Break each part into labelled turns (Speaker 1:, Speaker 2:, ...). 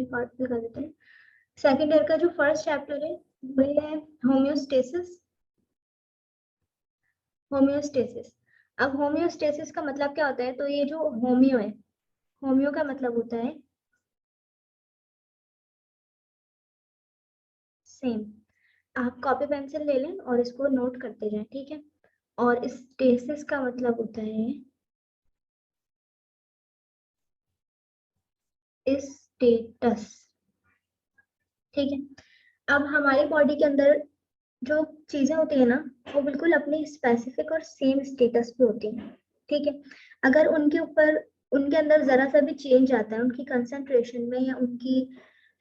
Speaker 1: Part भी कर देते हैं। सेकेंड ईयर का जो फर्स्ट चैप्टर है वो है होम्योस्टेसिस। होम्योस्टेसिस, अब होम्योस्टेसिस का मतलब क्या होता है? तो ये जो होम्यो है, होम्यो का मतलब होता है सेम। आप कॉपी पेंसिल ले लें और इसको नोट करते जाएं, ठीक है। और स्टेसिस का मतलब होता है स्टेटस, ठीक है। अब हमारी बॉडी के अंदर जो चीजें होती है ना, वो बिल्कुल अपनी स्पेसिफिक और सेम स्टेटस पे होती हैं, ठीक है। अगर उनके ऊपर, उनके अंदर जरा सा भी चेंज आता है, उनकी कंसंट्रेशन में या उनकी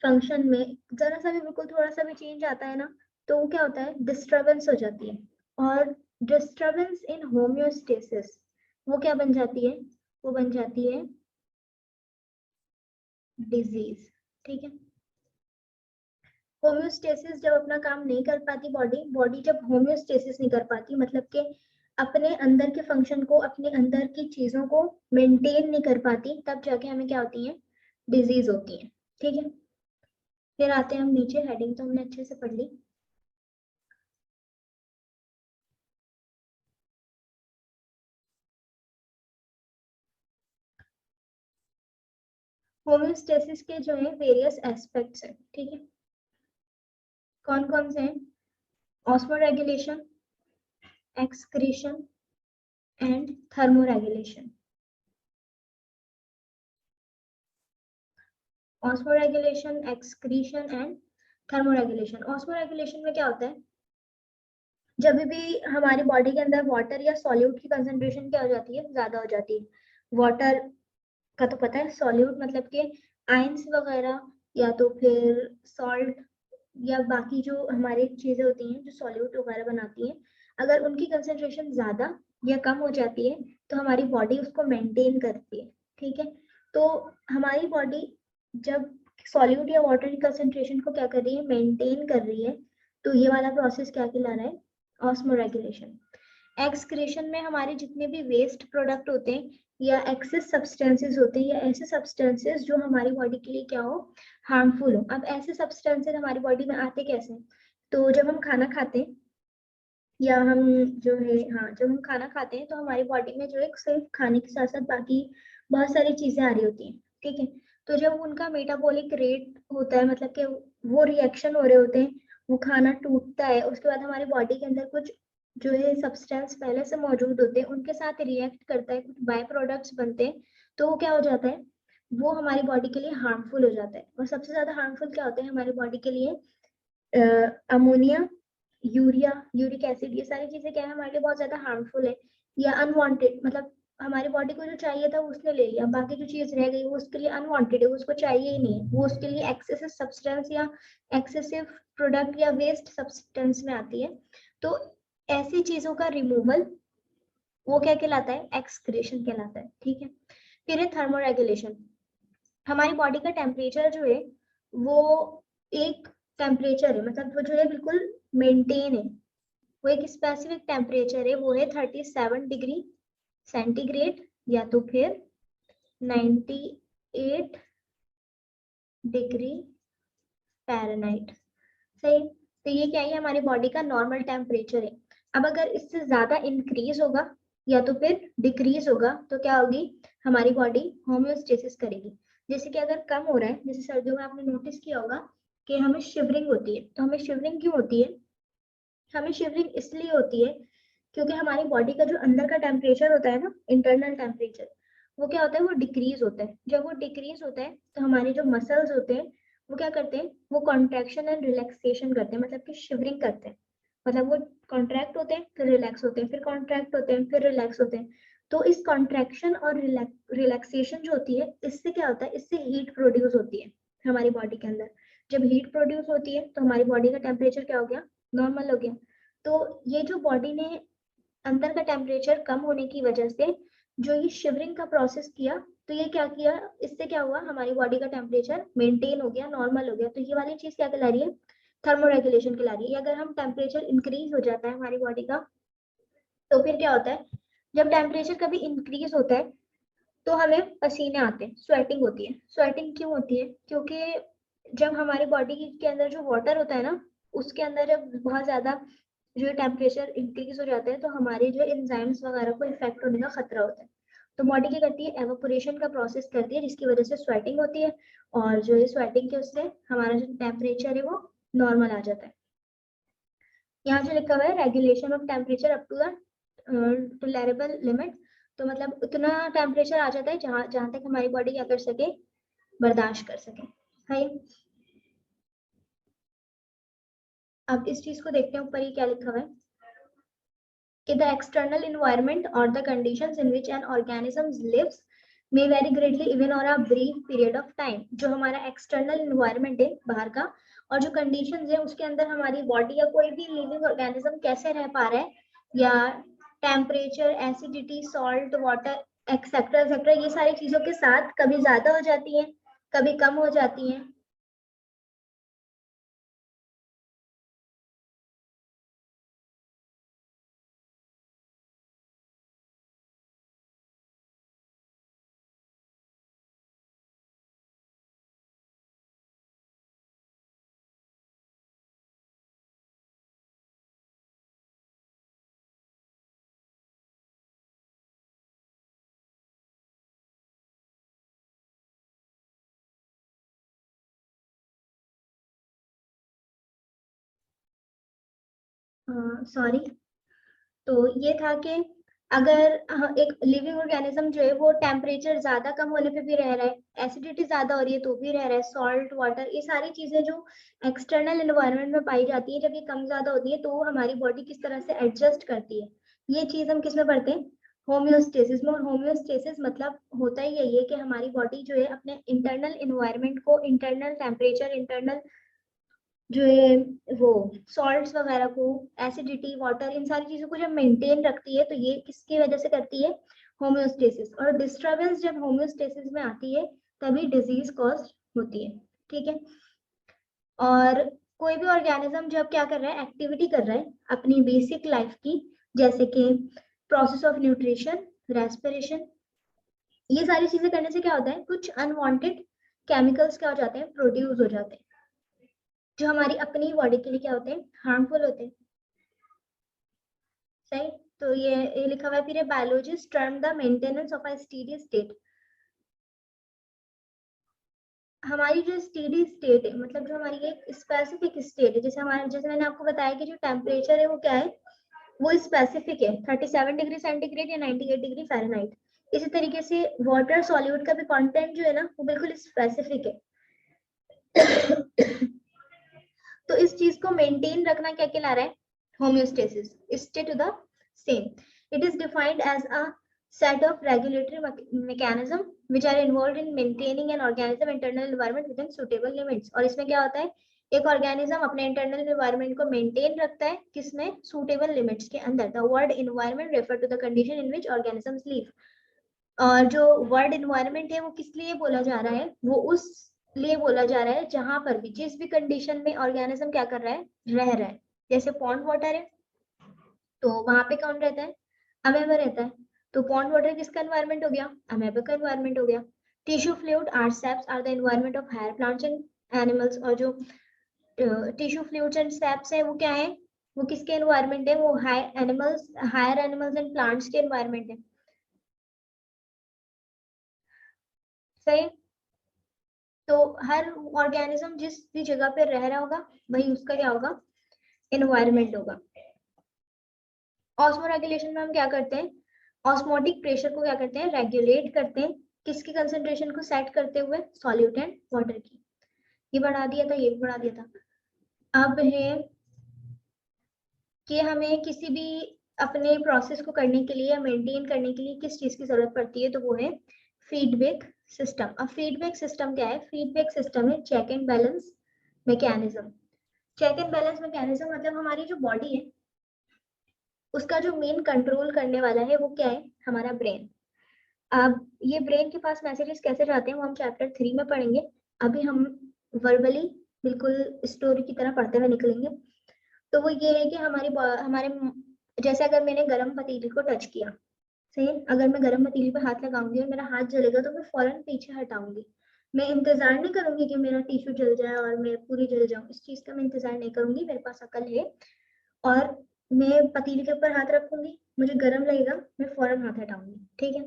Speaker 1: फंक्शन में जरा सा भी, बिल्कुल थोड़ा सा भी चेंज आता है ना, तो वो क्या होता है? डिस्टरबेंस हो जाती है। और डिस्टरबेंस इन होम्योस्टेसिस वो क्या बन जाती है? वो बन जाती है डिजीज, ठीक है। होम्योस्टेसिस जब अपना काम नहीं कर पाती बॉडी, बॉडी जब होम्योस्टेसिस नहीं कर पाती, मतलब कि अपने अंदर के फंक्शन को, अपने अंदर की चीजों को मेंटेन नहीं कर पाती, तब जाके हमें क्या होती है? डिजीज होती है, ठीक है। फिर आते हैं हम नीचे, हेडिंग तो हमने अच्छे से पढ़ ली। होम्योस्टेसिस के जो है वेरियस एस्पेक्ट्स है, ठीक है। कौन कौन से हैं? Osmoregulation, excretion and thermoregulation. Osmoregulation, excretion and thermoregulation. Osmoregulation में क्या होता है? जब भी हमारी बॉडी के अंदर वाटर या सॉल्यूट की कंसंट्रेशन क्या हो जाती है? ज्यादा हो जाती है। वाटर का तो पता है, सॉल्यूट मतलब कि आयंस वगैरह, या तो फिर सॉल्ट, या बाकी जो हमारी चीजें होती हैं जो सॉल्यूट वगैरह बनाती हैं, अगर उनकी कंसंट्रेशन ज्यादा या कम हो जाती है तो हमारी बॉडी उसको मेंटेन करती है, ठीक है। तो हमारी बॉडी जब सॉल्यूट या वाटर की कंसंट्रेशन को क्या कर रही है? मेंटेन कर रही है। तो ये वाला प्रोसेस क्या कहला रहा है? ऑस्मोरेगुलेशन। एक्सक्रीशन में हमारे जितने भी वेस्ट प्रोडक्ट होते हैं या एक्सेस सब्सटेंसेस होते हैं, या ऐसे सब्सटेंसेस जो हमारी बॉडी के लिए क्या हो? हार्मफुल हो। अब ऐसे सब्सटेंसेस हमारी बॉडी में आते कैसे हैं? तो जब हम खाना खाते हैं, या हम जो है, हाँ, जब हम खाना खाते हैं तो हमारी बॉडी में जो है सिर्फ खाने के साथ साथ बाकी बहुत सारी चीजें आ रही होती हैं, ठीक है। तो जब उनका मेटाबॉलिक रेट होता है, मतलब कि वो रिएक्शन हो रहे होते हैं, वो खाना टूटता है, उसके बाद हमारी बॉडी के अंदर कुछ जो है सब्सटेंस पहले से मौजूद होते हैं, उनके साथ रिएक्ट करता है, कुछ बाय प्रोडक्ट्स बनते हैं, तो वो क्या हो जाता है? वो हमारी बॉडी के लिए हार्मफुल हो जाता है। और सबसे ज्यादा हार्मफुल क्या होते हैं हमारी बॉडी के लिए? अमोनिया, यूरिया, यूरिक एसिड, ये सारी चीजें क्या है? हमारे लिए बहुत ज्यादा हार्मफुल है, या अनवांटेड, मतलब हमारी बॉडी को जो चाहिए था वो उसने ले लिया, बाकी जो चीज रह गई वो उसके लिए अनवांटेड है, वो उसको चाहिए ही नहीं है, वो उसके लिए एक्सेसिव सब्सटेंस या एक्सेसिव प्रोडक्ट या वेस्ट सब्सटेंस में आती है। तो ऐसी चीजों का रिमूवल वो क्या कहलाता है? एक्सक्रीशन कहलाता है, ठीक है। फिर है थर्मोरेगुलेशन। हमारी बॉडी का टेम्परेचर जो है वो एक टेम्परेचर है, मतलब वो जो है बिल्कुल मेंटेन है, वो एक स्पेसिफिक टेम्परेचर है, वो है 37 डिग्री सेंटीग्रेड, या तो फिर 98 डिग्री फ़ारेनहाइट, सही। तो ये क्या है? हमारी बॉडी का नॉर्मल टेम्परेचर है। अब अगर इससे ज्यादा इंक्रीज होगा या तो फिर डिक्रीज होगा तो क्या होगी? हमारी बॉडी होम्योस्टेसिस करेगी। जैसे कि अगर कम हो रहा है, जैसे सर्दियों में आपने नोटिस किया होगा कि हमें शिवरिंग होती है, तो हमें शिवरिंग क्यों होती है? हमें शिवरिंग इसलिए होती है क्योंकि हमारी बॉडी का जो अंदर का टेम्परेचर होता है ना, इंटरनल टेम्परेचर, वो क्या होता है? वो डिक्रीज होता है। जब वो डिक्रीज होता है तो हमारे जो मसल्स होते हैं वो क्या करते हैं? वो कॉन्ट्रैक्शन एंड रिलैक्सेशन करते हैं, मतलब कि शिवरिंग करते हैं। मतलब वो कॉन्ट्रैक्ट होते हैं फिर रिलैक्स होते हैं, फिर कॉन्ट्रैक्ट होते हैं फिर रिलैक्स होते हैं। तो इस कॉन्ट्रैक्शन और रिलैक्सेशन जो होती है, इससे क्या होता है? इससे हीट प्रोड्यूस होती है हमारी बॉडी के अंदर। जब हीट प्रोड्यूस होती है तो हमारी बॉडी का टेम्परेचर क्या हो गया? नॉर्मल हो गया। तो ये जो बॉडी ने अंदर का टेम्परेचर कम होने की वजह से जो ये शिवरिंग का प्रोसेस किया, तो ये क्या किया? इससे क्या हुआ? हमारी बॉडी का टेम्परेचर मेंटेन हो गया, नॉर्मल हो गया। तो ये वाली चीज क्या कहला रही है? थर्मोरेगुलेशन कहला रही है। अगर हम टेम्परेचर इंक्रीज हो जाता है हमारी बॉडी का, तो फिर क्या होता है? जब टेम्परेचर कभी इंक्रीज होता है तो हमें पसीने आते हैं, स्वेटिंग होती है। स्वेटिंग क्यों होती है? क्योंकि जब हमारी बॉडी के अंदर जो वाटर होता है ना, उसके अंदर जब बहुत ज्यादा जो टेम्परेचर इंक्रीज हो जाता है तो हमारे जो एंजाइम्स वगैरह को इफेक्ट होने का खतरा होता है। तो बॉडी क्या करती है, एवापोरेशन का प्रोसेस करती है, जिसकी वजह से स्वेटिंग होती है, और जो ये स्वेटिंग के उससे हमारा जो टेम्परेचर है वो नॉर्मल आ जाता है। यहाँ जो लिखा हुआ है regulation of temperature up to the tolerable limit, तो मतलब उतना टेम्परेचर आ जाता है जहाँ जहाँ तक हमारी बॉडी क्या कर सके, बर्दाश्त कर सके। है। अब इस चीज को देखते हैं, ऊपर ही क्या लिखा हुआ है कि the external environment or the conditions in which an organism lives may vary greatly even or a brief period of time। जो हमारा external environment है बाहर का, और जो conditions है उसके अंदर हमारी body या कोई भी living organism कैसे रह पा रहा है, या temperature, acidity, salt, water, etcetera etcetera, ये सारी चीजों के साथ कभी ज्यादा हो जाती है, कभी कम हो जाती है। सॉरी, तो ये था कि अगर एक लिविंग ऑर्गेनिज्म जो है वो टेम्परेचर ज्यादा कम होने पे भी रह रहा है, एसिडिटी ज्यादा हो रही है तो भी रह रहा है, सॉल्ट वाटर, ये सारी चीजें जो एक्सटर्नल एनवायरनमेंट में पाई जाती है, जब ये कम ज्यादा होती है तो वो हमारी बॉडी किस तरह से एडजस्ट करती है, ये चीज हम किस में पढ़ते हैं, होम्योस्टेसिस में। और होम्योस्टेसिस मतलब होता ही यही है कि हमारी बॉडी जो है अपने इंटरनल एनवायरनमेंट को, इंटरनल टेम्परेचर, इंटरनल जो है वो सॉल्ट्स वगैरह को, एसिडिटी, वाटर, इन सारी चीजों को जब मेंटेन रखती है तो ये किसकी वजह से करती है, होम्योस्टेसिस। और डिस्टरबेंस जब होम्योस्टेसिस में आती है तभी डिजीज कॉज होती है। ठीक है। और कोई भी ऑर्गेनिज्म जब क्या कर रहा है, एक्टिविटी कर रहा है अपनी बेसिक लाइफ की, जैसे कि प्रोसेस ऑफ न्यूट्रिशन, रेस्पिरेशन, ये सारी चीजें करने से क्या होता है, कुछ अनवांटेड केमिकल्स क्या हो जाते हैं, प्रोड्यूस हो जाते हैं, जो हमारी अपनी बॉडी के लिए क्या होते हैं, हार्मफुल होते हैं। सही। तो ये लिखा हुआ है फिर, biologist term the maintenance of a steady state. हमारी जो स्टेडी स्टेट है, मतलब जो हमारी एक स्पेसिफिक स्टेट है, जैसे हमारे, जैसे मैंने आपको बताया कि जो टेम्परेचर है वो क्या है, वो स्पेसिफिक है, 37 डिग्री सेंटीग्रेड या 98 डिग्री फ़ारेनहाइट। इसी तरीके से वाटर सॉल्यूट का भी कंटेंट जो है ना वो बिल्कुल स्पेसिफिक है। तो इस चीज को मेंटेन रखना क्या कहला रहा है, homeostasis, stay to the same. It is defined as a set of regulatory mechanism which are involved in maintaining an organism internal environment within suitable limits। और इसमें क्या होता है, एक ऑर्गेनिज्म अपने इंटरनल एनवायरनमेंट को मेंटेन रखता है किसमें, सुटेबल लिमिट्स के अंदर। The word environment refer to the condition in which organisms live. और जो वर्ड एनवायरनमेंट है वो किस लिए बोला जा रहा है, वो उस लिए बोला जा रहा है जहां पर भी, जिस भी कंडीशन में ऑर्गेनिज्म क्या कर रहा है, रह रहा है। जैसे पॉन्ड वाटर है तो वहां पे कौन रहता है, अमेबा रहता है। तो पॉन्ड वाटर किसका एनवायरनमेंट हो गया, अमेबा का एनवायरनमेंट हो गया। Tissue fluid are saps are the environment of higher plants and animals. और जो टिश्यू फ्लूइड्स एंड सेप्स है वो क्या है, वो किसके एनवायरनमेंट है, वो हायर एनिमल्स एंड प्लांट्स के एनवायरनमेंट है। सही। तो हर ऑर्गेनिज्म जिस भी जगह पे रह रहा होगा वही उसका क्या होगा, एनवायरनमेंट होगा। ऑस्मो रेगुलेशन में हम क्या करते हैं, ऑस्मोटिक प्रेशर को क्या करते हैं, रेगुलेट करते हैं, किसकी कंसंट्रेशन को सेट करते हुए, सॉल्यूट एंड वाटर की। ये बढ़ा दिया था, ये भी बढ़ा दिया था। अब है कि हमें किसी भी अपने प्रोसेस को करने के लिए या मेंटेन करने के लिए किस चीज की जरूरत पड़ती है, तो वो है फीडबैक सिस्टम। अब फीडबैक सिस्टम क्या है, फीडबैक सिस्टम है check and balance mechanism. Check and balance mechanism मतलब हमारी जो बॉडी है उसका जो मेन कंट्रोल करने वाला है वो क्या है, हमारा ब्रेन। अब ये ब्रेन के पास मैसेजेस कैसे जाते हैं वो हम चैप्टर 3 में पढ़ेंगे। अभी हम वर्बली बिल्कुल स्टोरी की तरह पढ़ते हुए निकलेंगे। तो वो ये है कि हमारे जैसे अगर मैंने गर्म पतीली को टच किया, सही, अगर मैं गर्म पतीली पे हाथ लगाऊंगी और मेरा हाथ जलेगा तो मैं फौरन पीछे हटाऊंगी, मैं इंतजार नहीं करूंगी कि मेरा टिश्यू जल जाए और मैं पूरी जल जाऊं, इस चीज का मैं इंतजार नहीं करूंगी। मेरे पास अकल है और मैं पतीले के ऊपर हाथ रखूंगी, मुझे गर्म लगेगा, मैं फौरन हाथ हटाऊंगी। ठीक है,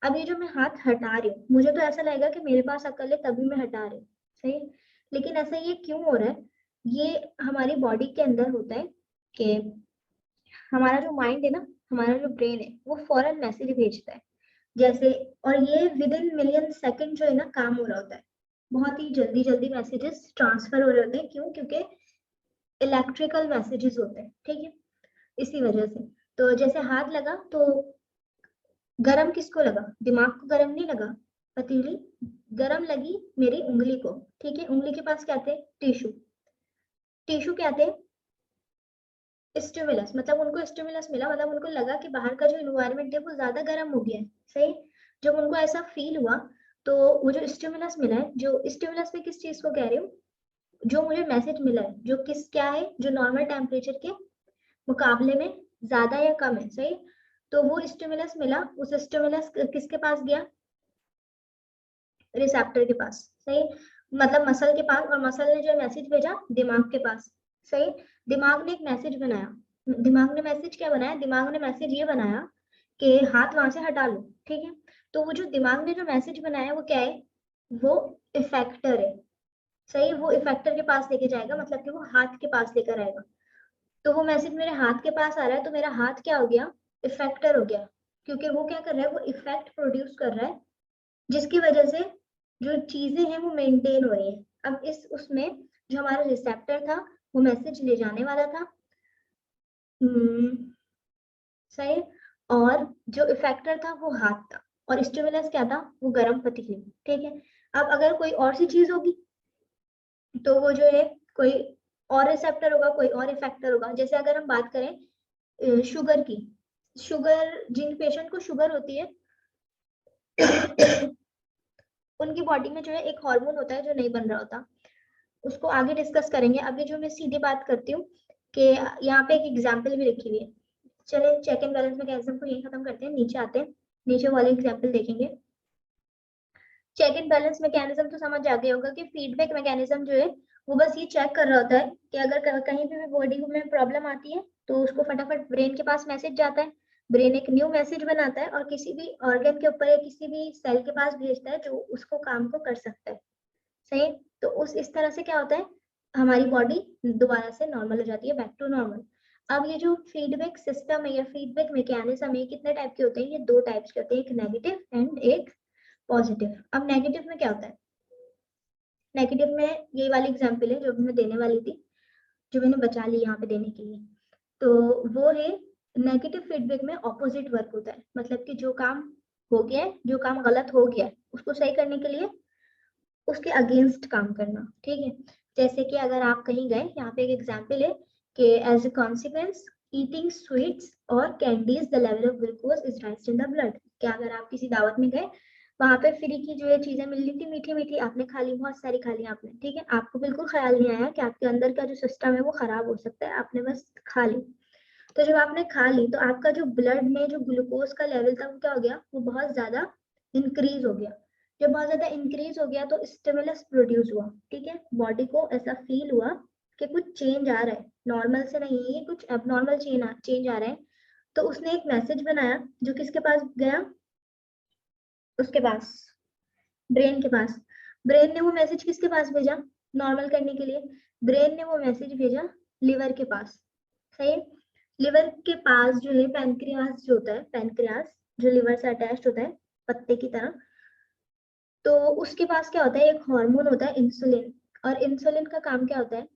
Speaker 1: अब ये जो मैं हाथ हटा रही हूँ, मुझे तो ऐसा लगेगा कि मेरे पास अकल है तभी मैं हटा रही हूँ, सही है? लेकिन ऐसा ये क्यों हो रहा है? ये हमारी बॉडी के अंदर होता है कि हमारा जो माइंड है ना, हमारा जो ब्रेन है, वो फौरन मैसेज भेजता है जैसे, और ये विद इन मिलियन सेकंड जो है ना काम हो रहा होता है, बहुत ही जल्दी जल्दी मैसेजेस ट्रांसफर हो रहे होते हैं। क्यों? क्योंकि इलेक्ट्रिकल मैसेजेस होते हैं, ठीक है, इसी वजह से। तो जैसे हाथ लगा तो गरम किसको लगा? दिमाग को गरम नहीं लगा, पतीली गरम लगी मेरी उंगली को, ठीक है। उंगली के पास क्या थे? टिश्यू। टिश्यू क्या थे? स्टिमुलस, मतलब उनको स्टिमुलस मिला, मतलब उनको लगा कि बाहर का जो इन्वायरमेंट है वो ज्यादा गर्म हो गया है, सही। जब उनको ऐसा फील हुआ तो वो जो स्टिमुलस मिला है, जो स्टिमुलस में किस चीज को कह रही हूँ, जो मुझे मैसेज मिला है, जो किस क्या है, जो नॉर्मल टेम्परेचर के मुकाबले में ज्यादा या कम है, सही। तो वो स्टिमुलस मिला, उस स्टिमुलस किसके पास गया? रिसेप्टर के पास, सही, मतलब मसल के पास, और मसल ने जो मैसेज भेजा दिमाग के पास, सही। दिमाग ने एक मैसेज बनाया, दिमाग ने मैसेज क्या बनाया? दिमाग ने मैसेज ये बनाया कि हाथ वहां से हटा लो, ठीक है। तो वो जो दिमाग ने जो मैसेज बनाया वो क्या है? वो इफेक्टर है, सही। वो इफेक्टर के पास लेके जाएगा, मतलब कि वो हाथ के पास लेकर आएगा। तो वो मैसेज मेरे हाथ के पास आ रहा है, तो मेरा हाथ क्या हो गया? इफेक्टर हो गया, क्योंकि वो क्या कर रहा है? वो इफेक्ट प्रोड्यूस कर रहा है, जिसकी वजह से जो चीजें हैं वो मेंटेन हो रही है। अब इस उसमें जो हमारा रिसेप्टर था वो मैसेज ले जाने वाला था, सही, और जो इफेक्टर था वो हाथ था, और स्टिमुलस क्या था? वो गर्म पतीली, ठीक है। अब अगर कोई और सी चीज होगी तो वो जो है कोई और रिसेप्टर होगा, कोई और इफेक्टर होगा। जैसे अगर हम बात करें शुगर की, शुगर, जिन पेशेंट को शुगर होती है उनकी बॉडी में जो है एक हार्मोन होता है जो नहीं बन रहा होता, उसको आगे डिस्कस करेंगे। अभी जो मैं सीधे बात करती हूँ कि यहाँ पे एक एग्जाम्पल भी लिखी हुई है। चले चेक एंड बैलेंस मैकेनिज्म को यही खत्म करते हैं, नीचे आते हैं, नीचे वाले एग्जाम्पल देखेंगे। चेक एंड बैलेंस मैकेनिज्म तो समझ आ गया होगा कि फीडबैक मैकेनिज्म जो है वो बस ये चेक कर रहा होता है कि अगर कहीं पे भी बॉडी में प्रॉब्लम आती है तो उसको फटाफट ब्रेन के पास मैसेज जाता है, ब्रेन एक न्यू मैसेज बनाता है और किसी भी ऑर्गन के ऊपर या किसी भी सेल के पास भेजता है जो उसको काम को कर सकता है, सही। तो उस इस तरह से क्या होता है, हमारी बॉडी दोबारा से नॉर्मल हो जाती है, बैक टू नॉर्मल। अब ये जो फीडबैक सिस्टम है या फीडबैक मैकेनिज्म है, कितने टाइप के होते हैं? ये दो टाइप्स के होते हैं, एक नेगेटिव एंड एक पॉजिटिव। अब नेगेटिव में क्या होता है? नेगेटिव में यही वाली एग्जांपल है जो मैं देने वाली थी, जो मैंने बचा ली यहाँ पे देने के लिए। तो वो है, नेगेटिव फीडबैक में ऑपोजिट वर्क होता है, मतलब कि जो काम हो गया है, जो काम गलत हो गया है उसको सही करने के लिए उसके अगेंस्ट काम करना, ठीक है। जैसे कि अगर आप कहीं गए, यहाँ पे एक एग्जांपल है कि as a consequence eating sweets और candies the level of glucose is raised in the blood. क्या अगर आप किसी दावत में गए, वहां पे फ्री की जो ये चीजें मिल रही थी मीठी मीठी, आपने खा ली, बहुत सारी खा ली आपने, ठीक है, आपको बिल्कुल ख्याल नहीं आया कि आपके अंदर का जो सिस्टम है वो खराब हो सकता है, आपने बस खा ली। तो जब आपने खा ली तो आपका जो ब्लड में जो ग्लूकोज का लेवल था वो क्या हो गया? वो बहुत ज्यादा इंक्रीज हो गया। जब बहुत ज्यादा इंक्रीज हो गया तो स्टिमुलस प्रोड्यूस हुआ, ठीक है, बॉडी को ऐसा फील हुआ कि कुछ चेंज आ रहा है, नॉर्मल से नहीं है, कुछ एबनॉर्मल चेंज आ रहा है। तो उसने एक मैसेज बनाया जो किसके पास गया? उसके पास, ब्रेन के पास। ब्रेन ने वो मैसेज किसके पास भेजा नॉर्मल करने के लिए? ब्रेन ने वो मैसेज भेजा लिवर के पास, सही। लिवर के पास जो है पैनक्रियास जो होता है, पैनक्रियास जो लिवर से अटैच्ड होता है पत्ते की तरह, तो उसके पास क्या होता है? एक हार्मोन होता है इंसुलिन। और इंसुलिन का काम क्या होता है?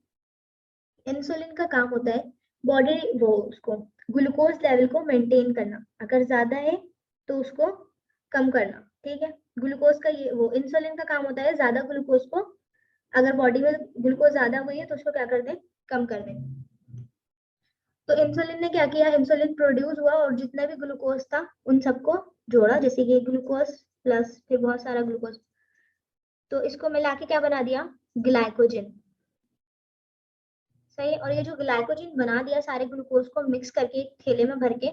Speaker 1: इंसुलिन का काम होता है बॉडी वो उसको ग्लूकोज लेवल को मेंटेन करना, अगर ज्यादा है तो उसको कम करना, ठीक है। ग्लूकोज का ये वो इंसुलिन का काम होता है ज्यादा ग्लूकोज को, अगर बॉडी में ग्लूकोज ज्यादा हुई है तो उसको क्या कर दें? कम कर दें। तो इंसुलिन ने क्या किया? इंसुलिन प्रोड्यूस हुआ और जितना भी ग्लूकोज था उन सबको जोड़ा, जैसे कि ग्लूकोज प्लस फिर बहुत सारा ग्लूकोज, तो इसको मिला के क्या बना दिया? ग्लाइकोजन, सही। और ये जो ग्लाइकोजन बना दिया सारे ग्लूकोज को मिक्स करके एक थैले में भर के,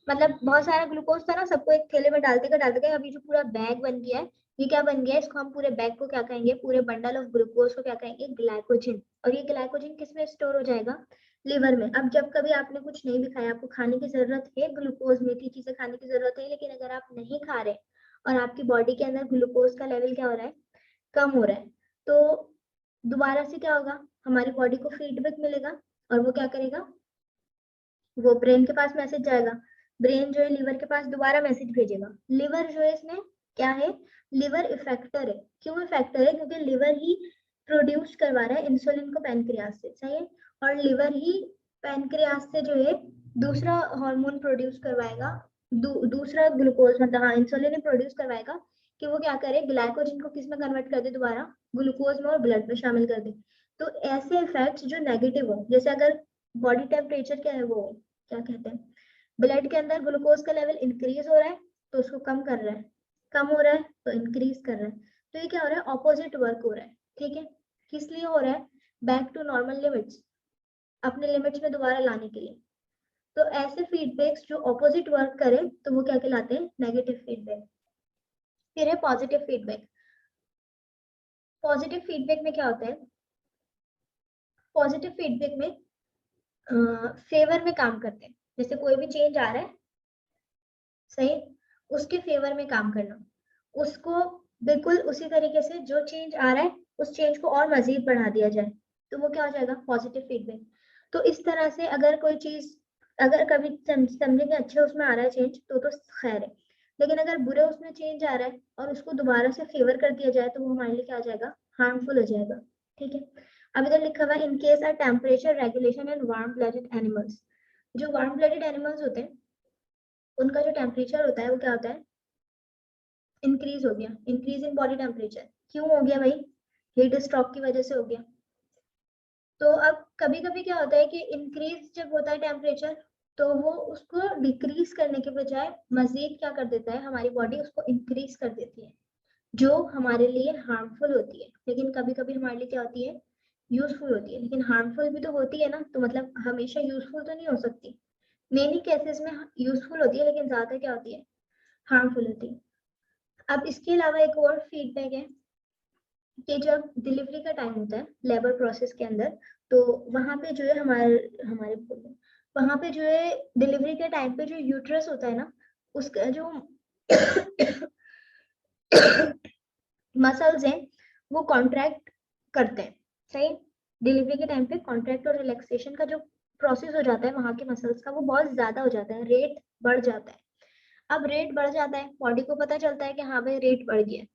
Speaker 1: मतलब बहुत सारा ग्लूकोज था ना, सबको एक थैले में डालते गए अभी जो पूरा बैग बन गया है, ये क्या बन गया, इसको हम पूरे बैग को क्या कहेंगे, पूरे बंडल ऑफ ग्लूकोज को क्या कहेंगे, ग्लाइकोजन। और ये ग्लाइकोजन किस में स्टोर हो जाएगा, लिवर में। अब जब कभी आपने कुछ नहीं भी खाया, आपको खाने की जरूरत है, ग्लूकोज मीठी चीजें खाने की जरूरत है, लेकिन अगर आप नहीं खा रहे और आपकी बॉडी के अंदर ग्लूकोज का लेवल क्या हो रहा है, कम हो रहा है, तो दोबारा से क्या होगा, हमारी बॉडी को फीडबैक मिलेगा और वो क्या करेगा, वो ब्रेन के पास मैसेज जाएगा, ब्रेन जो है लिवर के पास दोबारा मैसेज भेजेगा। लिवर जो है इसमें क्या है, लिवर इफेक्टर है। क्यों इफेक्टर है, क्योंकि लिवर ही प्रोड्यूस करवा रहा है इंसुलिन को पैनक्रियास से, सही है। और लिवर ही पैनक्रियास से जो है दूसरा हार्मोन प्रोड्यूस करवाएगा, दूसरा ग्लूकोज, मतलब हाँ इंसुलिन ही प्रोड्यूस करवाएगा कि वो क्या करे, ग्लाइकोजन को किस में कन्वर्ट कर दे, दोबारा ग्लूकोज में और ब्लड में शामिल कर दे। तो ऐसे इफेक्ट्स जो नेगेटिव हो, जैसे अगर बॉडी टेम्परेचर क्या है, वो क्या कहते हैं, ब्लड के अंदर ग्लूकोज का लेवल इंक्रीज हो रहा है तो उसको कम कर रहा है, कम हो रहा है तो इंक्रीज कर रहा है। तो ये क्या हो रहा है, ऑपोजिट वर्क हो रहा है, ठीक है। किस लिए हो रहा है, बैक टू नॉर्मल लिमिट्स, अपने लिमिट्स में दोबारा लाने के लिए। तो ऐसे फीडबैक्स जो ऑपोजिट वर्क करें तो वो क्या कहलाते हैं, नेगेटिव फीडबैक। फिर है पॉजिटिव फीडबैक। पॉजिटिव फीडबैक में क्या होता है, पॉजिटिव फीडबैक में फेवर में काम करते हैं। जैसे कोई भी चेंज आ रहा है, सही, उसके फेवर में काम करना, उसको बिल्कुल उसी तरीके से जो चेंज आ रहा है उस चेंज को और मजीद बढ़ा दिया जाए, तो वो क्या हो जाएगा, पॉजिटिव फीडबैक। तो इस तरह से अगर कोई चीज, अगर कभी समझेंगे अच्छे उसमें आ रहा है चेंज तो खैर है, लेकिन अगर बुरे उसमें चेंज आ रहा है और उसको दोबारा से फेवर कर दिया जाए तो वो हमारे लिए क्या हो जाएगा, हार्मफुल हो जाएगा, ठीक है। अब इधर लिखा हुआ है in case a temperature regulation in warm blooded animals. जो वार्म ब्लडेड एनिमल्स होते हैं उनका जो टेम्परेचर होता है वो क्या होता है, इंक्रीज हो गया, इंक्रीज इन बॉडी टेम्परेचर। क्यों हो गया भाई, हीट स्ट्रोक की वजह से हो गया। तो अब कभी कभी क्या होता है कि इंक्रीज जब होता है टेम्परेचर तो वो उसको डिक्रीज करने के बजाय मजीद क्या कर देता है, हमारी बॉडी उसको इंक्रीज कर देती है, जो हमारे लिए हार्मफुल होती है। लेकिन कभी कभी हमारे लिए क्या होती है, यूजफुल होती है। लेकिन हार्मफुल भी तो होती है ना, तो मतलब हमेशा यूजफुल तो नहीं हो सकती। मेनी केसेस में यूजफुल होती है लेकिन ज्यादा क्या होती है, हार्मफुल होती है। अब इसके अलावा एक और फीडबैक है कि जब डिलीवरी का टाइम होता है लेबर प्रोसेस के अंदर, तो वहां पे जो है हमारे हमारे वहां पे जो है डिलीवरी के टाइम पे जो यूट्रस होता है ना, उसका जो मसल्स हैं वो कॉन्ट्रैक्ट करते हैं, सही। डिलीवरी के टाइम पे कॉन्ट्रैक्ट और रिलैक्सेशन का जो प्रोसेस हो जाता है वहां के मसल्स का, वो बहुत ज्यादा हो जाता है, रेट बढ़ जाता है। अब रेट बढ़ जाता है, बॉडी को पता चलता है कि हाँ भाई रेट बढ़ गया है,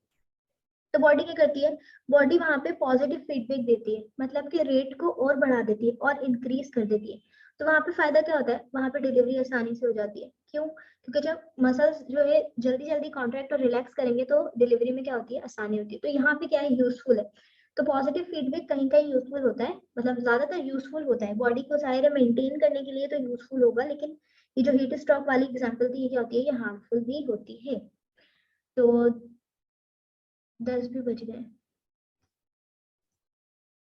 Speaker 1: तो बॉडी क्या करती है, बॉडी वहां पे पॉजिटिव फीडबैक देती है, मतलब कि रेट को और बढ़ा देती है और इंक्रीज कर देती है। तो वहां पे फायदा क्या होता है, वहां पे डिलीवरी आसानी से हो जाती है। क्यों, क्योंकि जब मसल्स जो है जल्दी जल्दी कॉन्ट्रैक्ट और रिलैक्स करेंगे तो डिलीवरी में क्या होती है, आसानी होती है। तो यहाँ पे क्या है, यूजफुल है। तो पॉजिटिव फीडबैक कहीं कहीं यूजफुल होता है, मतलब ज्यादातर यूजफुल होता है, बॉडी को जाहिर है मेंटेन करने के लिए तो यूजफुल होगा, लेकिन ये जो हीट स्ट्रोक वाली एग्जांपल थी ये क्या होती है, ये हार्मफुल भी होती है। तो 10 भी बज गए,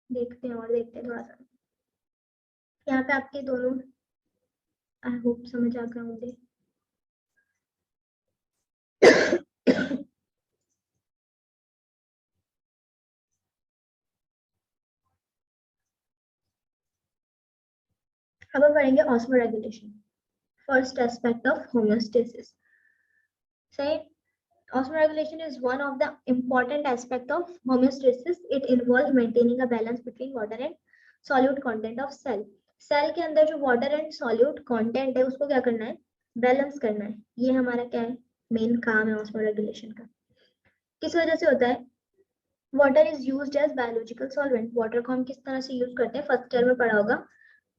Speaker 1: देखते हैं और देखते हैं थोड़ा सा। यहाँ पे आपके दोनों आई होप समझ आ गए होंगे। अब हम पढ़ेंगे osmoregulation, first aspect of homeostasis, सही। Osmoregulation is one of the important aspect of homeostasis. It involves maintaining a balance between water and solute content of cell. Cell के अंदर जो वाटर एंड सॉल्यूट कंटेंट है उसको क्या करना है, balance करना है। ये हमारा क्या है, मेन काम है ऑस्मोरेगुलेशन का। किस वजह से होता है, water is used as biological solvent. Water को हम किस तरह से यूज करते हैं, फर्स्ट ईयर में पढ़ा होगा,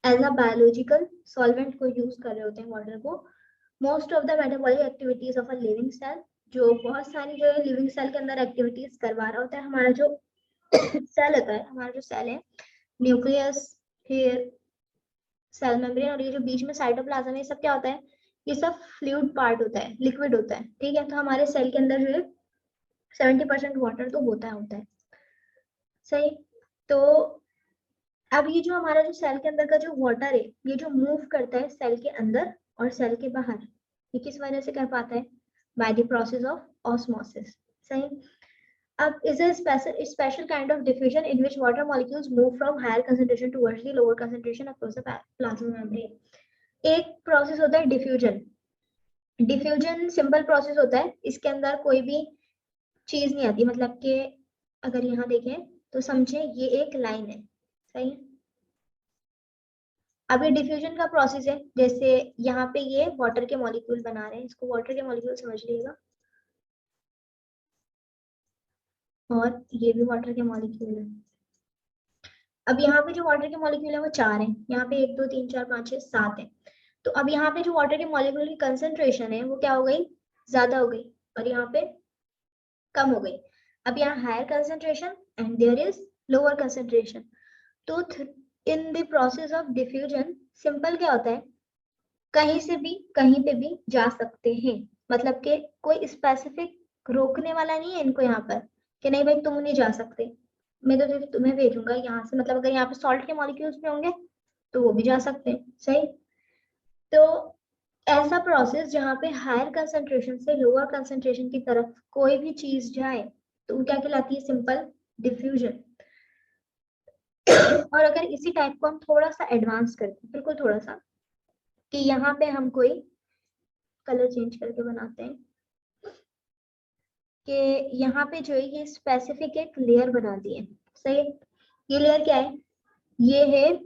Speaker 1: एज अ बायोलॉजिकल सॉल्वेंट को यूज कर रहे होते हैं वाटर को। Most of the metabolic activities of a living cell, जो बहुत सारी जो है लिविंग सेल के अंदर एक्टिविटीज करवा रहा होता है हमारा जो सेल होता है, हमारा जो सेल है, न्यूक्लियस, फिर सेल मेम्ब्रेन और ये जो बीच में साइटोप्लाज्म है, ये सब क्या होता है, ये सब फ्लूइड पार्ट होता है, लिक्विड होता है, ठीक है। तो हमारे सेल के अंदर जो है 70% वाटर तो होता है, सही। तो अब ये जो हमारा जो सेल के अंदर का जो वाटर है, ये जो मूव करता है सेल के अंदर और सेल के बाहर, ये किस वजह से कर पाता है, by the process of osmosis, सही। अब is a special kind of diffusion in which water molecules move from higher concentration towards the lower concentration across the plasma membrane. एक प्रोसेस होता है डिफ्यूजन. डिफ्यूजन सिंपल प्रोसेस होता है, इसके अंदर कोई भी चीज नहीं आती, मतलब कि अगर यहाँ देखें तो समझे ये एक लाइन है, सही है. अब ये डिफ्यूजन का प्रोसेस है, जैसे यहाँ पे ये वाटर के मॉलिक्यूल बना रहे हैं, इसको वाटर के मॉलिक्यूल समझ लीजिएगा, और ये भी वाटर के मॉलिक्यूल है. अब यहाँ पे जो वाटर के मॉलिक्यूल है वो 4 हैं, यहाँ पे 1 2 3 4 5 6 7 है. तो अब यहाँ पे जो वाटर के मॉलिक्यूल की कंसेंट्रेशन है वो क्या हो गई, ज्यादा हो गई, और यहाँ पे कम हो गई. अब यहाँ higher concentration and there is lower concentration. तो in the process of diffusion simple क्या होता है, कहीं से भी कहीं पे भी जा सकते हैं, मतलब कि कोई स्पेसिफिक रोकने वाला नहीं है इनको यहाँ पर कि नहीं भाई तुम नहीं जा सकते, मैं तो सिर्फ तुम्हें भेजूंगा यहाँ से. मतलब अगर यहाँ पे सॉल्ट के मॉलिक्यूल्स भी होंगे तो वो भी जा सकते हैं, सही. तो ऐसा प्रोसेस जहाँ पे हायर कंसंट्रेशन से लोअर कंसंट्रेशन की तरफ कोई भी चीज जाए तो वो क्या कहलाती है, सिंपल डिफ्यूजन. और अगर इसी टाइप को हम थोड़ा सा एडवांस करते हैं, बिल्कुल थोड़ा सा, कि यहाँ पे हम कोई कलर चेंज करके बनाते हैं कि यहाँ पे जो है ये स्पेसिफिक एक लेयर बना दी है, सही है. ये लेयर क्या है, ये है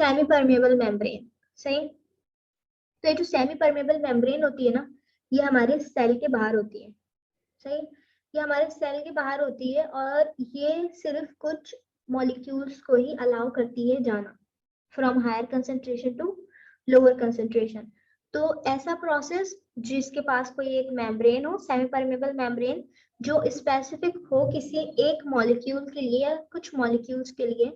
Speaker 1: सेमी परमेबल मेम्ब्रेन, सही. तो ये जो सेमी परमेबल मेम्ब्रेन होती है ना, ये हमारे सेल के बाहर होती है, सही. ये हमारे सेल के बाहर होती है और ये सिर्फ कुछ मॉलिक्यूल्स को ही अलाउ करती है जाना from higher concentration to lower concentration. तो ऐसा प्रोसेस जिसके पास कोई एक मेम्ब्रेन हो, सेमी परमेबल मेम्ब्रेन, जो स्पेसिफिक हो किसी एक मॉलिक्यूल के लिए या कुछ मॉलिक्यूल्स के लिए,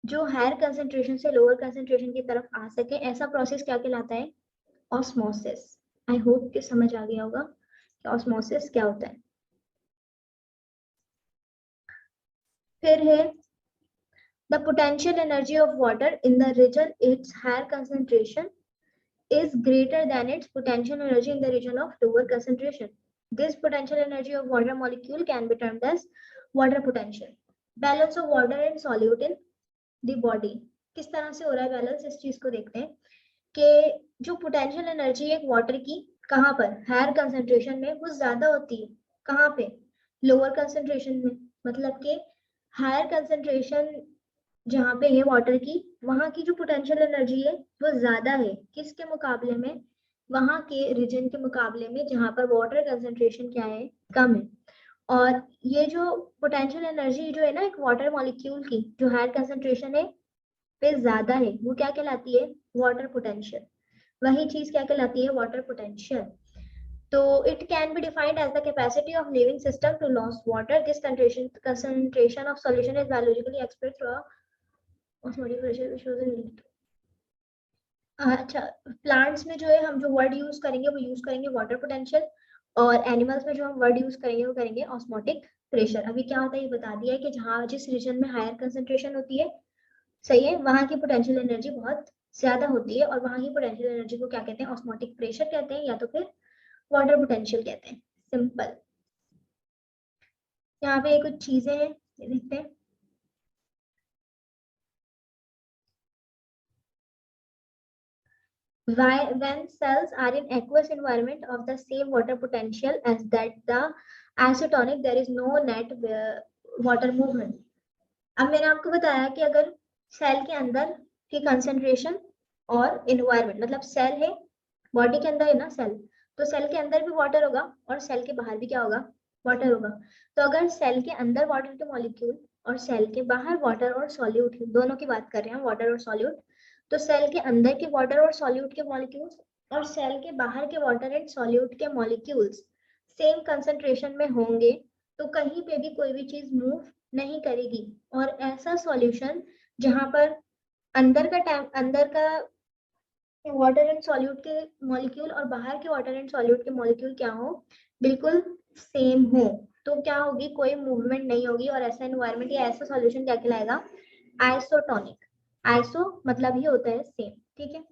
Speaker 1: जो हायर कंसेंट्रेशन से लोअर कंसेंट्रेशन की तरफ आ सके, ऐसा प्रोसेस क्या कहलाता है, ऑस्मोसिस. आई होप कि समझ आ गया होगा कि ऑस्मोसिस क्या होता है. फिर है the potential energy of water in the region its higher concentration is greater than its potential energy in the region of lower concentration. This potential energy of water molecule can be termed as water potential. Balance of water and solute in the body. किस तरह से हो रहा है balance, इस चीज को देखते हैं कि जो पोटेंशियल एनर्जी है वाटर की, कहाँ पर, हायर कंसेंट्रेशन में वो ज्यादा होती है, कहाँ पे, लोअर कंसेंट्रेशन में. मतलब कि हायर कंसेंट्रेशन जहाँ पे है वाटर की, वहां की जो पोटेंशियल एनर्जी है वो ज्यादा है किसके मुकाबले में, वहां के रीजन के मुकाबले में जहाँ पर वाटर कंसेंट्रेशन क्या है, कम है. और ये जो पोटेंशियल एनर्जी जो है ना एक वाटर मॉलिक्यूल की, जो हायर कंसेंट्रेशन है पे ज्यादा है, वो क्या कहलाती है, वाटर पोटेंशियल. वही चीज क्या कहलाती है, वाटर पोटेंशियल. तो it can be defined as the capacity of living system to lose water. This concentration of solution is biologically expressed through a osmotic pressure which shows a limit. अच्छा, plants में जो है हम जो word use करेंगे वो use करेंगे water potential, और एनिमल्स में जो हम वर्ड यूज करेंगे वो करेंगे ऑस्मोटिक प्रेशर. अभी क्या होता है ये बता दिया है कि जहाँ जिस रीजन में हायर कंसेंट्रेशन होती है, सही है, वहां की पोटेंशियल एनर्जी बहुत ज्यादा होती है, और वहां की पोटेंशियल एनर्जी को क्या कहते हैं, ऑस्मोटिक प्रेशर कहते हैं, या तो फिर वाटर पोटेंशियल कहते हैं, सिंपल. यहाँ पे कुछ चीजें हैं, ये देखते हैं. When cells are in aqueous environment of the same water potential as that the isotonic, there is no net water movement. अब मैंने आपको बताया कि अगर सेल के अंदर की कंसेंट्रेशन और इन्वायरमेंट, मतलब सेल है, बॉडी के अंदर है ना सेल, तो सेल के अंदर भी वाटर होगा और सेल के बाहर भी क्या होगा, वाटर होगा. तो अगर सेल के अंदर वाटर के मॉलिक्यूल और सेल के बाहर वाटर और सॉल्यूट, दोनों की बात कर रहे हैं, वाटर और सॉल्यूट, तो सेल के अंदर के वाटर और सॉल्यूट के मॉलिक्यूल्स और सेल के बाहर के वाटर एंड सॉल्यूट के मॉलिक्यूल्स सेम कंसंट्रेशन में होंगे तो कहीं पे भी कोई भी चीज मूव नहीं करेगी. और ऐसा सॉल्यूशन जहां पर अंदर का वाटर एंड सॉल्यूट के मॉलिक्यूल और बाहर के वाटर एंड सॉल्यूट के मॉलिक्यूल क्या हो, बिल्कुल सेम हो, तो क्या होगी, कोई मूवमेंट नहीं होगी. और ऐसा एनवायरमेंट या ऐसा सॉल्यूशन क्या कहलाएगा, आइसोटोनिक. आइसो मतलब ही होता है सेम, ठीक है.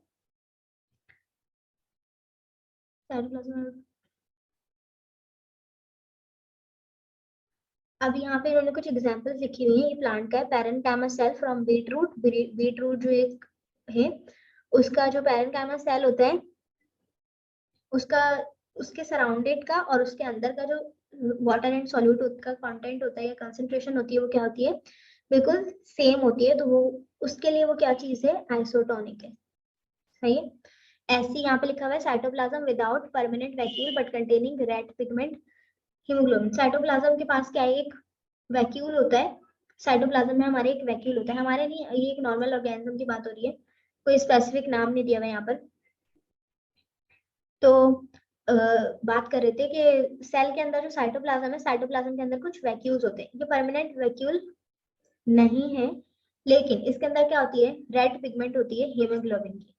Speaker 1: अब यहाँ पे इन्होंने कुछ एग्जांपल्स लिखी हुई है। ये प्लांट का है, parenchyma cell from beetroot. Beetroot जो एक है, उसका जो पैरेन्काइमा सेल होता है, उसका, उसके सराउंडेड का और उसके अंदर का जो वाटर एंड सॉल्यूट का कंटेंट होता है या कंसंट्रेशन होती है, वो क्या होती है, बिल्कुल सेम होती है। तो वो, उसके लिए वो क्या चीज है, आइसोटोनिक है। सही है। ऐसे यहाँ पे लिखा हुआ है, cytoplasm without permanent vacuole but containing red pigment haemoglobin. Cytoplasm के पास क्या है, एक वैक्यूल होता है। साइटोप्लाज्म में हमारे एक वैक्यूल होता है, हमारे नहीं, ये एक नॉर्मल ऑर्गेनिज्म की बात हो रही है, कोई स्पेसिफिक नाम नहीं दिया हुआ है यहाँ पर। तो बात कर रहे थे कि सेल के अंदर जो साइटोप्लाज्म है, साइटोप्लाज्म के अंदर कुछ वैक्यूल्स होते हैं, जो परमानेंट वैक्यूल नहीं है, लेकिन इसके अंदर क्या होती है, रेड पिगमेंट होती है हीमोग्लोबिन की।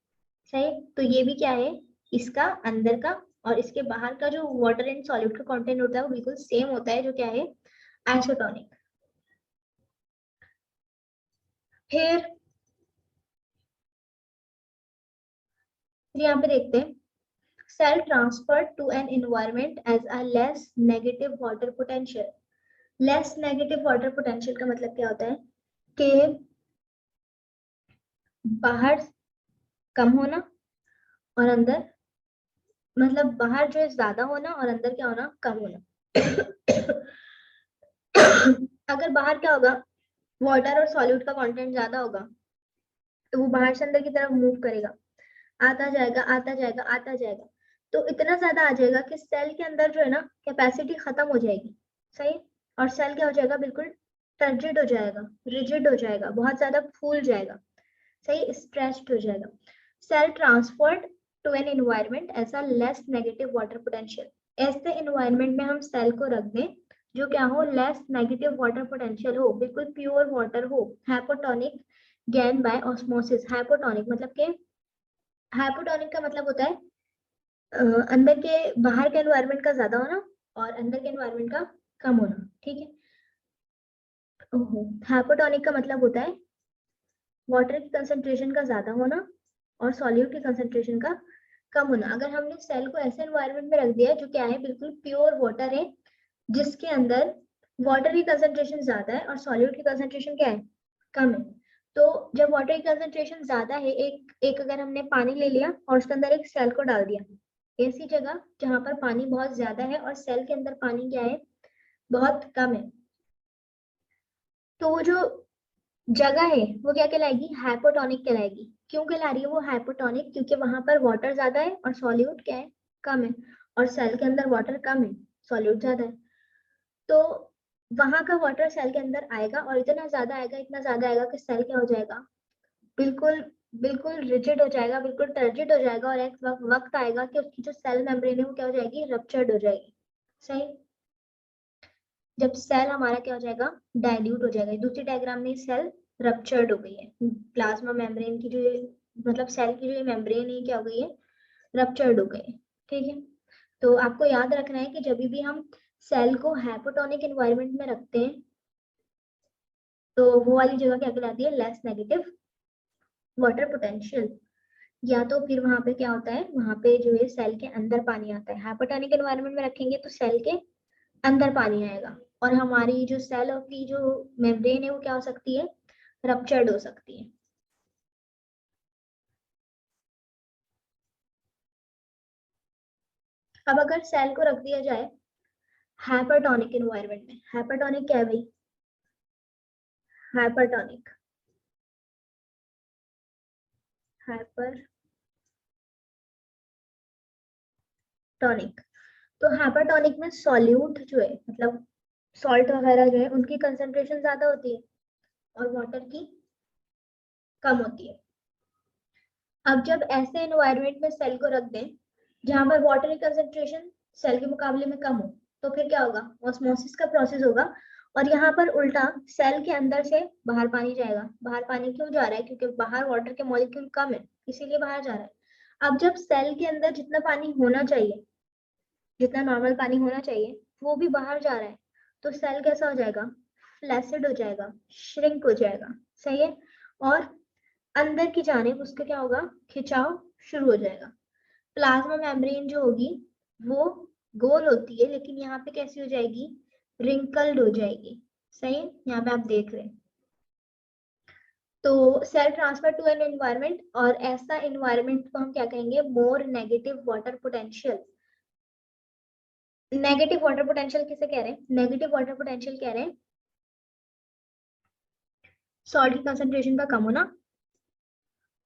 Speaker 1: सही। तो ये भी क्या है, इसका अंदर का और इसके बाहर का जो वाटर एंड सॉल्यूट का कंटेंट होता है वो बिल्कुल सेम होता है, जो क्या है, आइसोटोनिक। फिर यहाँ पे देखते हैं, cell transfer to an environment as a less negative water potential. Less negative water potential का मतलब क्या होता है कि बाहर कम होना और अंदर, मतलब बाहर जो है ज्यादा होना और अंदर क्या होना, कम होना। अगर बाहर क्या होगा, वाटर और सॉल्यूट का कंटेंट ज्यादा होगा, तो वो बाहर से अंदर की तरफ मूव करेगा, आता जाएगा आता जाएगा आता जाएगा। तो इतना ज्यादा आ जाएगा कि सेल के अंदर जो है ना, कैपेसिटी खत्म हो जाएगी। सही। और सेल क्या हो जाएगा, बिल्कुल टर्जिड हो जाएगा, रिजिड हो जाएगा, बहुत ज्यादा फूल जाएगा। सही, स्ट्रेच्ड हो जाएगा। Cell transferred to an environment ऐसा लेस नेगेटिव वाटर पोटेंशियल। ऐसे एनवायरनमेंट में हम सेल को रख दें जो क्या हो, लेस नेगेटिव वाटर पोटेंशियल हो, बिल्कुल प्योर वाटर हो, hypotonic gain by osmosis. Hypotonic मतलब के, हाइपोटोनिक का मतलब होता है अंदर के, बाहर के एनवायरनमेंट का ज्यादा होना और अंदर के एनवायरनमेंट का कम होना। ठीक है। ओहो, हाइपोटोनिक का मतलब होता है वाटर की कंसंट्रेशन का ज्यादा होना और सॉल्यूट की कंसंट्रेशन का कम होना। अगर हमने सेल को ऐसे एनवायरनमेंट में रख दिया जो क्या है, बिल्कुल प्योर वाटर है, जिसके अंदर वाटर की कंसंट्रेशन ज्यादा है और सॉल्यूट की कंसंट्रेशन क्या है, कम है। तो जब वाटर की कंसंट्रेशन ज्यादा है, एक एक अगर हमने पानी ले लिया और उसके अंदर एक सेल को डाल दिया, ऐसी जगह जहां पर पानी बहुत ज्यादा है और सेल के अंदर पानी क्या है, बहुत कम है, तो वो जो जगह है वो क्या कहलाएगी, हाइपोटोनिक कहलाएगी। क्यों कहला रही है वो हाइपोटोनिक, क्योंकि वहां पर वाटर ज्यादा है और सॉल्यूट क्या है, कम है। और सेल के अंदर वाटर कम है, सॉल्यूट ज्यादा है। तो वहां का वाटर सेल के अंदर आएगा और इतना ज्यादा आएगा, इतना ज्यादा आएगा कि सेल क्या हो जाएगा, बिल्कुल बिल्कुल रिजिड हो जाएगा, बिल्कुल टर्जिड हो जाएगा। और एक वक्त आएगा कि उसकी जो सेल मेम्ब्रेन है वो क्या हो जाएगी, रप्चर्ड हो जाएगी। सही। जब सेल हमारा क्या हो जाएगा, डाइल्यूट हो जाएगा। दूसरी डायग्राम में सेल रप्चर्ड हो गई है, प्लाज्मा मेम्ब्रेन की जो मतलब सेल की जो मेम्ब्रेन है क्या हो गई है, रप्चर्ड हो गई है। ठीक है। तो आपको याद रखना है कि जब भी हम सेल को हाइपोटोनिक एनवायरनमेंट में रखते हैं, तो वो वाली जगह क्या कहलाती है, लेस नेगेटिव वाटर पोटेंशियल। या तो फिर वहां पे क्या होता है, वहां पे जो है सेल के अंदर पानी आता है। हाइपोटोनिक एनवायरनमेंट में रखेंगे तो सेल के अंदर पानी आएगा और हमारी जो सेल की जो मेम्ब्रेन है वो क्या हो सकती है, रप्चर्ड हो सकती है। अब अगर सेल को रख दिया जाए हाइपरटोनिक एनवायरनमेंट में, हाइपरटोनिक क्या है भाई, हाइपरटोनिक, हाइपरटोनिक, तो हाइपरटोनिक में सॉल्यूट जो है, मतलब सॉल्ट वगैरह जो है, उनकी कंसेंट्रेशन ज्यादा होती है और वाटर की कम होती है। अब जब ऐसे एनवायरनमेंट में सेल को रख दें जहां पर वाटर की कंसेंट्रेशन सेल के मुकाबले में कम हो, तो फिर क्या होगा, ऑस्मोसिस का प्रोसेस होगा। और यहाँ पर उल्टा सेल के अंदर से बाहर पानी जाएगा। बाहर पानी क्यों जा रहा है, क्योंकि बाहर वाटर के मॉलिक्यूल कम है, इसीलिए बाहर जा रहा है। अब जब सेल के अंदर जितना पानी होना चाहिए, जितना नॉर्मल पानी होना चाहिए, वो भी बाहर जा रहा है, तो सेल कैसा हो जाएगा, फ्लैसिड हो जाएगा, श्रिंक हो जाएगा। सही है। और अंदर की जानिब उसका क्या होगा, खिंचाव शुरू हो जाएगा। प्लाज्मा मेम्ब्रेन जो होगी वो गोल होती है, लेकिन यहाँ पे कैसी हो जाएगी, रिंकल्ड हो जाएगी। सही है, यहाँ पे आप देख रहे हैं। तो cell transfer to an environment, और ऐसा एनवायरमेंट को हम क्या कहेंगे, more negative water potential. Negative water potential किसे कह रहे हैं, नेगेटिव वाटर पोटेंशियल कह रहे हैं सॉल्ट की कंसंट्रेशन का कम होना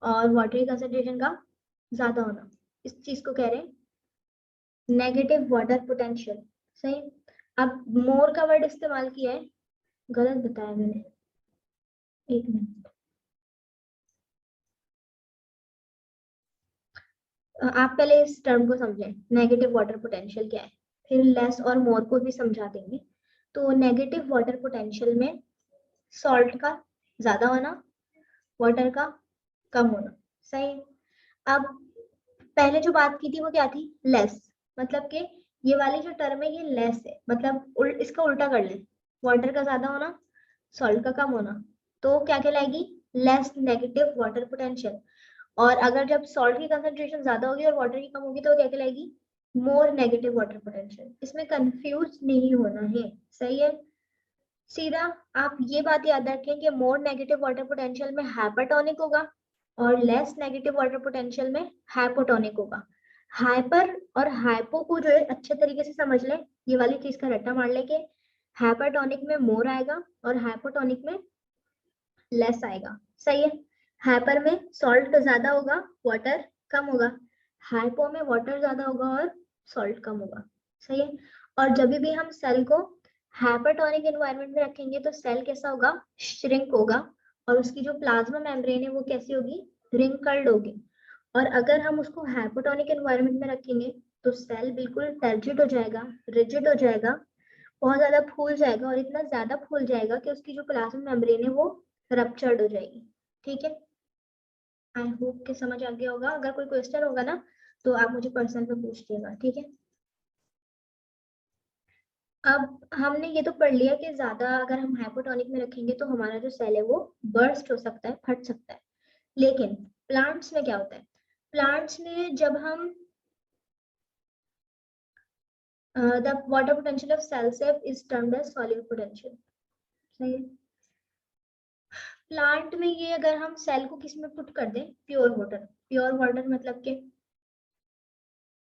Speaker 1: और वाटर की कंसंट्रेशन का ज्यादा होना, इस चीज को कह रहे हैं नेगेटिव वाटर पोटेंशियल। सही। अब मोर का वर्ड इस्तेमाल किया है, गलत बताया मैंने, एक मिनट। आप पहले इस टर्म को समझें, नेगेटिव वाटर पोटेंशियल क्या है, फिर लेस और मोर को भी समझा देंगे। तो नेगेटिव वाटर पोटेंशियल में सॉल्ट का ज्यादा होना, वाटर का कम होना। सही। अब पहले जो बात की थी वो क्या थी, लेस, मतलब कि ये वाली जो टर्म है ये लेस है, मतलब इसका उल्टा कर ले, वाटर का ज्यादा होना, सॉल्ट का कम होना, तो क्या कहलाएगी, लेस नेगेटिव वाटर पोटेंशियल। और अगर जब सॉल्ट की कंसंट्रेशन ज्यादा होगी और वाटर की कम होगी तो क्या कहलाएगी, मोर नेगेटिव वाटर पोटेंशियल। इसमें कंफ्यूज नहीं होना है। सही है, सीधा आप ये बात याद रखें कि मोर नेगेटिव वाटर पोटेंशियल में हाइपरटोनिक होगा और लेस नेगेटिव वाटर पोटेंशियल में हाइपोटोनिक होगा। हाइपर और हाइपो को जो है अच्छे तरीके से समझ लें, ये वाली चीज का रट्टा मार लें कि हाइपरटोनिक में मोर आएगा और हाइपोटोनिक में लेस आएगा। सही है, हाइपर में सॉल्ट ज्यादा होगा, वाटर कम होगा, हाइपो में वाटर ज्यादा होगा और सॉल्ट कम होगा। सही है। और जब भी हम सेल को हाइपरटोनिक एनवायरनमेंट में रखेंगे तो सेल कैसा होगा, श्रिंक होगा, और उसकी जो प्लाज्मा मेम्ब्रेन है वो कैसी होगी, रिंकल्ड होगी। और अगर हम उसको हाइपोटोनिक एनवायरनमेंट में रखेंगे तो सेल बिल्कुल टर्जिड हो जाएगा, रिजिड हो जाएगा, बहुत ज्यादा फूल जाएगा, और इतना ज्यादा फूल जाएगा कि उसकी जो प्लाज्मा मेम्ब्रेन है वो रप्चर्ड हो जाएगी। ठीक है, आई होप के समझ आ गया होगा। अगर कोई क्वेश्चन होगा ना तो आप मुझे पर्सनल पे पूछिएगा। ठीक है, अब हमने ये तो पढ़ लिया कि ज्यादा अगर हम हाइपोटोनिक में रखेंगे तो हमारा जो सेल है वो बर्स्ट हो सकता है, फट सकता है। लेकिन प्लांट्स में क्या होता है, प्लांट्स में जब हम the water potential of cell sap is termed as solute potential. सही है, प्लांट में ये अगर हम सेल को किस में पुट कर दें, प्योर वाटर मतलब के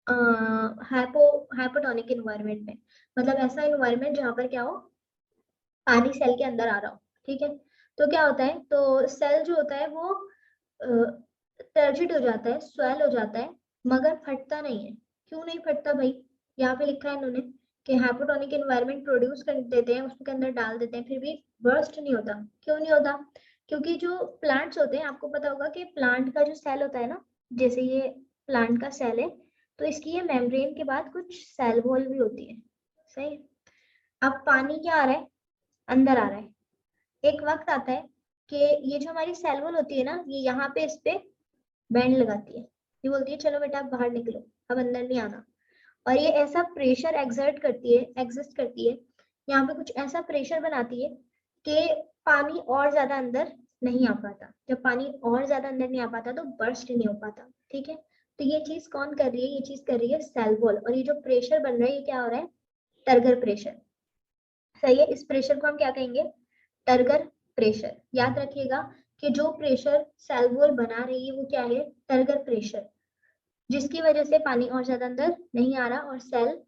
Speaker 1: हाइपोटोनिक एनवायरनमेंट में, मतलब ऐसा एनवायरनमेंट जहां पर क्या हो, पानी सेल के अंदर आ रहा हो। ठीक है, तो क्या होता है, तो सेल जो होता है वो टर्जिड हो जाता है, स्वेल हो जाता है, मगर फटता नहीं है। क्यों नहीं फटता भाई, यहाँ पे लिखा है इन्होंने कि हाइपोटोनिक एनवायरनमेंट प्रोड्यूस कर देते हैं, उसके अंदर डाल देते हैं, फिर भी बर्स्ट नहीं होता। क्यों नहीं होता, क्योंकि जो प्लांट्स होते हैं, आपको पता होगा कि प्लांट का जो सेल होता है ना, जैसे ये प्लांट का सेल है, तो इसकी ये मेम्ब्रेन के बाद कुछ सेल वॉल भी होती है। सही है? अब पानी क्या आ रहा है, अंदर आ रहा है, एक वक्त आता है कि ये जो हमारी सेल वॉल होती है ना, ये यहाँ पे इस पे बैंड लगाती है, ये बोलती है चलो बेटा आप बाहर निकलो, अब अंदर नहीं आना। और ये ऐसा प्रेशर एग्जिस्ट करती है, यहाँ पे कुछ ऐसा प्रेशर बनाती है कि पानी और ज्यादा अंदर नहीं आ पाता। जब पानी और ज्यादा अंदर नहीं आ पाता तो बर्स्ट नहीं हो पाता। ठीक है, तो ये चीज कौन कर रही है, ये चीज कर रही है सेल वॉल, और ये जो प्रेशर बन रहा है ये क्या हो रहा है, टर्गर प्रेशर। सही है, इस प्रेशर को हम क्या कहेंगे, टर्गर प्रेशर। याद रखिएगा कि जो प्रेशर सेल वॉल बना रही है वो क्या है, टर्गर प्रेशर, जिसकी वजह से पानी और ज्यादा अंदर नहीं आ रहा और सेल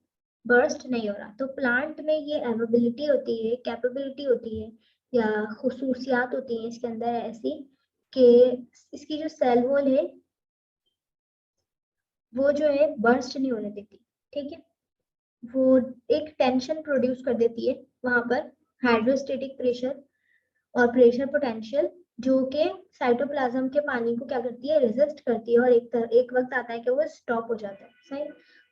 Speaker 1: बर्स्ट नहीं हो रहा। तो प्लांट में ये एबिलिटी होती है, कैपेबिलिटी होती है, या खुसूसियात होती है इसके अंदर ऐसी कि इसकी जो सेल वॉल है वो जो है बर्स्ट नहीं होने देती। ठीक है, वो एक टेंशन प्रोड्यूस कर देती है वहां पर, हाइड्रोस्टेटिक प्रेशर और प्रेशर पोटेंशियल, जो कि साइटोप्लाज्म के पानी को क्या करती है, रेजिस्ट करती है, और एक वक्त आता है कि वो स्टॉप हो जाता है। सही,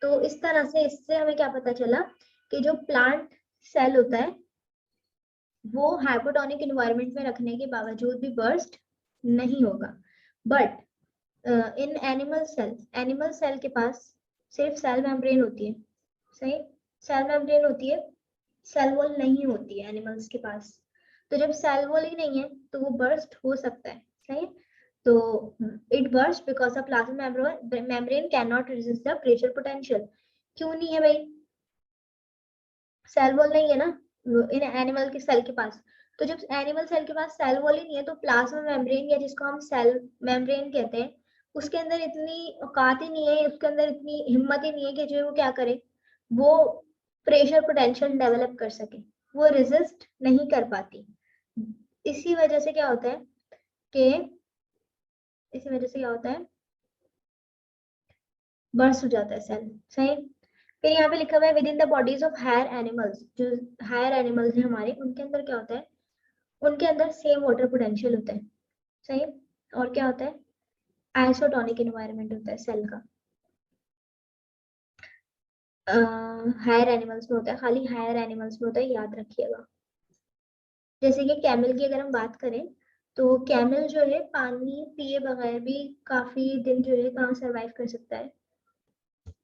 Speaker 1: तो इस तरह से इससे हमें क्या पता चला कि जो प्लांट सेल होता है वो हाइपोटोनिक एनवायरनमेंट में रखने के बावजूद भी बर्स्ट नहीं होगा। बट इन एनिमल सेल के पास सिर्फ सेल मेम्ब्रेन होती है। सही, सेल मेम्ब्रेन होती है, सेल वॉल नहीं होती है एनिमल्स के पास। तो जब सेल वॉल ही नहीं है तो वो बर्स्ट हो सकता है। सही है, तो it burst because the plasma membrane can not resist the pressure potential. क्यों नहीं है भाई, सेल वॉल नहीं है ना, इन एनिमल के सेल के पास। तो जब एनिमल सेल के पास सेल वॉल ही नहीं है तो प्लाज्मा मेम्ब्रेन या जिसको हम सेल मेम्ब्रेन कहते हैं उसके अंदर इतनी औकात ही नहीं है, उसके अंदर इतनी हिम्मत ही नहीं है कि जो वो क्या करे, वो प्रेशर पोटेंशियल डेवलप कर सके, वो रेजिस्ट नहीं कर पाती। इसी वजह से क्या होता है कि इसी वजह से क्या होता है, बर्स्ट हो जाता है सेल। सही। फिर यहाँ पे लिखा हुआ है within the bodies of higher animals, जो हायर एनिमल्स हैं हमारे, उनके अंदर क्या होता है, उनके अंदर सेम वाटर पोटेंशियल होता है। सही। और क्या होता है, आइसोटोनिक एनवायरनमेंट होता है सेल का। हायर एनिमल्स में होता है, खाली हायर एनिमल्स में होता है, याद रखिएगा। जैसे कि कैमल की अगर हम बात करें तो कैमल जो है पानी पिए बगैर भी काफी दिन जो है कहाँ सर्वाइव कर सकता है,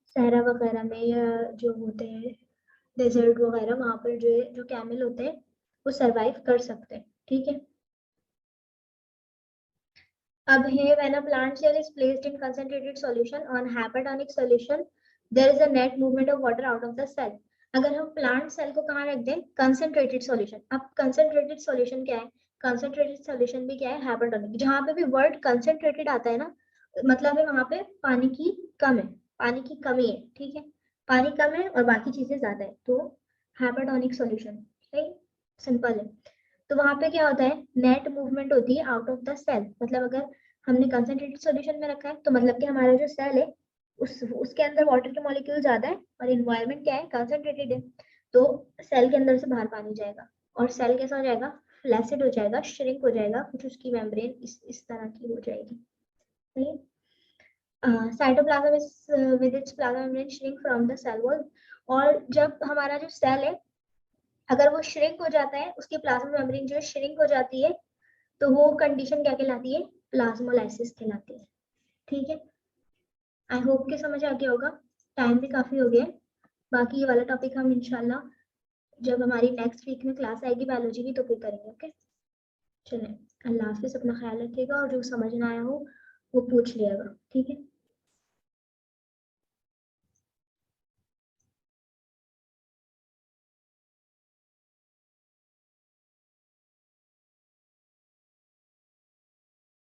Speaker 1: सहरा वगैरह में, या जो होते हैं डेजर्ट वगैरह, वहां पर जो है जो कैमल होते हैं वो सरवाइव कर सकते हैं। ठीक है। अब है when a plant cell is placed in concentrated solution on hypertonic solution there is a net movement of water out of the cell। अगर हम प्लांट सेल को कहाँ रख दें, कंसंट्रेटेड सॉल्यूशन। अब कंसंट्रेटेड सॉल्यूशन क्या है, कंसंट्रेटेड सॉल्यूशन भी क्या है, हाइपरटोनिक। जहाँ पे भी वर्ड कंसंट्रेटेड आता है ना, मतलब है वहां पे पानी की कम है, पानी की कमी है। ठीक है, पानी कम है और बाकी चीजें ज्यादा है, तो हाइपरटोनिक सॉल्यूशन। सही, सिंपल है। तो वहां पे क्या होता है, नेट मूवमेंट होती है आउट ऑफ द सेल। मतलब अगर हमने कंसंट्रेटेड सॉल्यूशन में रखा है तो मतलब कि हमारा जो सेल है उसके अंदर वाटर के मॉलिक्यूल ज्यादा है और इन्वायरमेंट क्या है, कंसंट्रेटेड है। तो सेल के अंदर से बाहर पानी जाएगा और सेल कैसा हो जाएगा, फ्लैसिड हो जाएगा, श्रिंक हो जाएगा, कुछ उसकी मेम्ब्रेन इस तरह की हो जाएगी। सही। Cytoplasm is with its plasma membrane shrink from the cell wall. और जब हमारा जो सेल है अगर वो श्रिंक हो जाता है, उसकी प्लाज्मा मेम्ब्रेन जो है श्रिंक हो जाती है, तो वो कंडीशन क्या कहलाती है, प्लाज्मोलाइसिस कहलाती है। ठीक है, आई होप कि समझ आ गया होगा। टाइम भी काफी हो गया है। बाकी ये वाला टॉपिक हम इंशाल्लाह जब हमारी नेक्स्ट वीक में क्लास आएगी बायोलॉजी की तो फिर करेंगे। ओके, चलें, अल्लाह हाफिज, अपना ख्याल रखिएगा और जो समझ ना आया हो वो पूछ लिएगा। ठीक है।